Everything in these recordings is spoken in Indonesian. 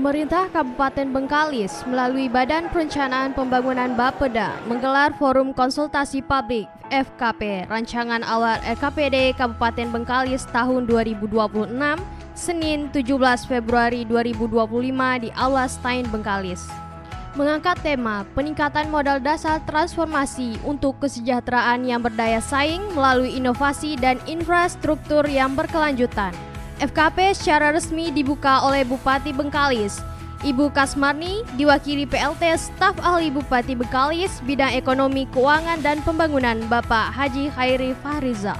Pemerintah Kabupaten Bengkalis melalui Badan Perencanaan Pembangunan Bapeda menggelar Forum Konsultasi Publik FKP Rancangan Awal RKPD Kabupaten Bengkalis tahun 2026 Senin 17 Februari 2025 di Aula Stein Bengkalis. Mengangkat tema peningkatan modal dasar transformasi untuk kesejahteraan yang berdaya saing melalui inovasi dan infrastruktur yang berkelanjutan. FKP secara resmi dibuka oleh Bupati Bengkalis. Ibu Kasmarni diwakili PLT Staf Ahli Bupati Bengkalis Bidang Ekonomi, Keuangan, dan Pembangunan Bapak Haji Khairi Fahriza.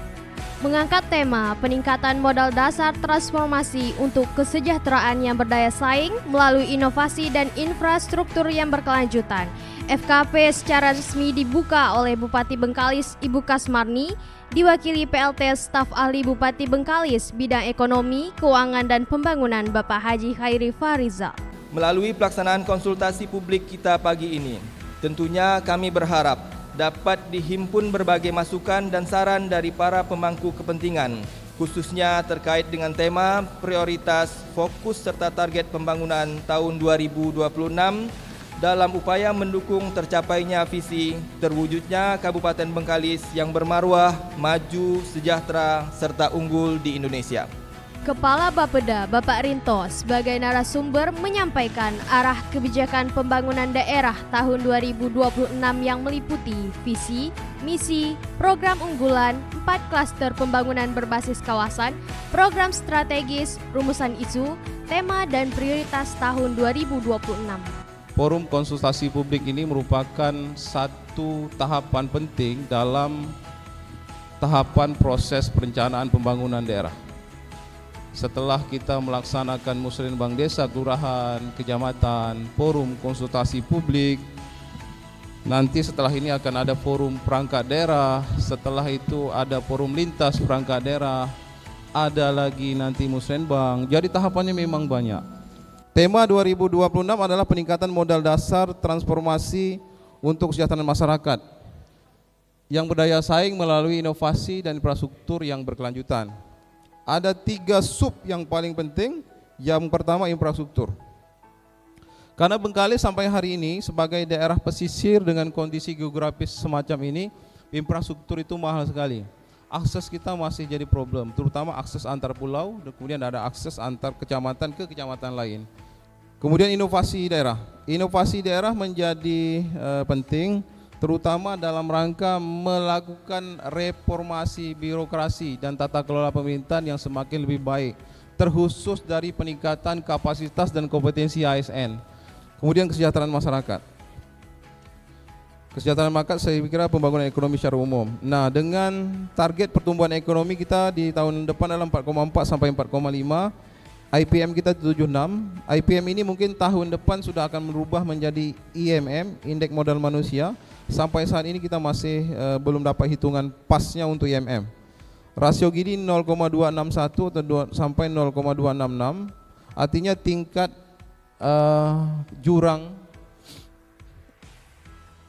Mengangkat tema peningkatan modal dasar transformasi untuk kesejahteraan yang berdaya saing melalui inovasi dan infrastruktur yang berkelanjutan. FKP secara resmi dibuka oleh Bupati Bengkalis Ibu Kasmarni, diwakili PLT Staf Ahli Bupati Bengkalis Bidang Ekonomi, Keuangan, dan Pembangunan Bapak Haji Khairi Fahriza. Melalui pelaksanaan konsultasi publik kita pagi ini, tentunya kami berharap dapat dihimpun berbagai masukan dan saran dari para pemangku kepentingan, khususnya terkait dengan tema, prioritas, fokus serta target pembangunan tahun 2026 dalam upaya mendukung tercapainya visi terwujudnya Kabupaten Bengkalis yang bermarwah, maju, sejahtera, serta unggul di Indonesia. Kepala Bapeda Bapak Rinto sebagai narasumber menyampaikan arah kebijakan pembangunan daerah tahun 2026 yang meliputi visi, misi, program unggulan, 4 klaster pembangunan berbasis kawasan, program strategis, rumusan isu, tema dan prioritas tahun 2026. Forum konsultasi publik ini merupakan satu tahapan penting dalam tahapan proses perencanaan pembangunan daerah. Setelah kita melaksanakan musrenbang desa, kelurahan, kecamatan, forum konsultasi publik, nanti setelah ini akan ada forum perangkat daerah, setelah itu ada forum lintas perangkat daerah, ada lagi nanti musrenbang. Jadi tahapannya memang banyak. Tema 2026 adalah peningkatan modal dasar transformasi untuk kesejahteraan masyarakat yang berdaya saing melalui inovasi dan infrastruktur yang berkelanjutan. Ada 3 sub yang paling penting. Yang pertama infrastruktur. Karena Bengkalis sampai hari ini sebagai daerah pesisir dengan kondisi geografis semacam ini, infrastruktur itu mahal sekali. Akses kita masih jadi problem, terutama akses antar pulau, dan kemudian ada akses antar kecamatan ke kecamatan lain. Kemudian inovasi daerah. Inovasi daerah menjadi penting, terutama dalam rangka melakukan reformasi birokrasi dan tata kelola pemerintahan yang semakin lebih baik, terkhusus dari peningkatan kapasitas dan kompetensi ASN. Kemudian kesejahteraan masyarakat. Kesejahteraan masyarakat saya kira pembangunan ekonomi secara umum. Nah, dengan target pertumbuhan ekonomi kita di tahun depan adalah 4,4 sampai 4,5, IPM kita 76. IPM ini mungkin tahun depan sudah akan berubah menjadi IMM, Indeks Modal Manusia. Sampai saat ini kita masih belum dapat hitungan pasnya untuk IMM. Rasio Gini 0,261 atau sampai 0,266, artinya tingkat jurang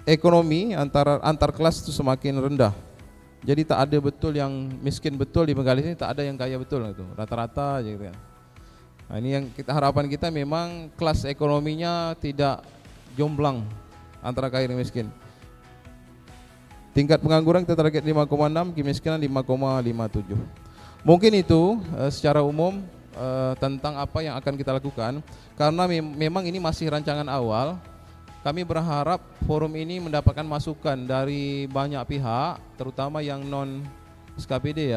ekonomi antar kelas itu semakin rendah. Jadi tak ada betul yang miskin betul di Bengkalis ini, tak ada yang kaya betul itu, rata-rata aja gitu kan. Nah, ini yang harapan kita memang kelas ekonominya tidak jomplang antara kaya dan miskin. Tingkat pengangguran kita target 5,6, kemiskinan 5,57. Mungkin itu secara umum tentang apa yang akan kita lakukan. Karena memang ini masih rancangan awal, kami berharap forum ini mendapatkan masukan dari banyak pihak, terutama yang non SKPD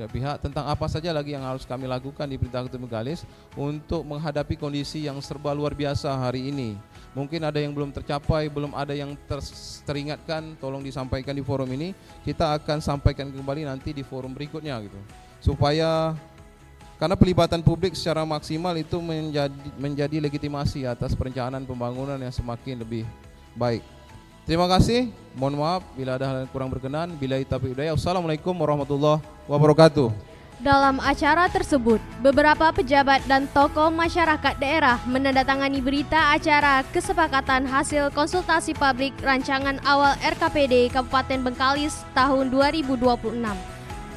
pihak, tentang apa saja lagi yang harus kami lakukan di Pemerintah Kabupaten Bengkalis untuk menghadapi kondisi yang serba luar biasa hari ini. Mungkin ada yang belum tercapai, belum ada yang teringatkan, tolong disampaikan di forum ini. Kita akan sampaikan kembali nanti di forum berikutnya gitu. Supaya karena pelibatan publik secara maksimal itu menjadi legitimasi atas perencanaan pembangunan yang semakin lebih baik. Terima kasih. Mohon maaf bila ada hal yang kurang berkenan. Billahi taufiq hidayah. Wassalamualaikum warahmatullahi wabarakatuh. Dalam acara tersebut, beberapa pejabat dan tokoh masyarakat daerah menandatangani berita acara kesepakatan hasil konsultasi publik rancangan awal RKPD Kabupaten Bengkalis tahun 2026.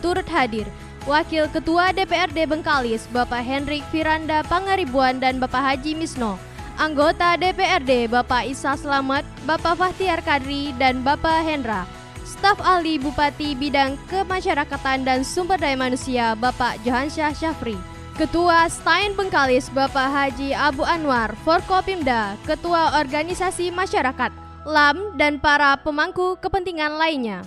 Turut hadir Wakil Ketua DPRD Bengkalis Bapak Hendrik Firanda Pangaribuan dan Bapak Haji Misno, anggota DPRD Bapak Isa Slamet, Bapak Fahtiar Kadri dan Bapak Hendra, staf ahli Bupati Bidang Kemasyarakatan dan Sumber Daya Manusia Bapak Johansyah Syafri, Ketua Stain Bengkalis Bapak Haji Abu Anwar, Forkopimda, Ketua Organisasi Masyarakat, LAM dan para pemangku kepentingan lainnya.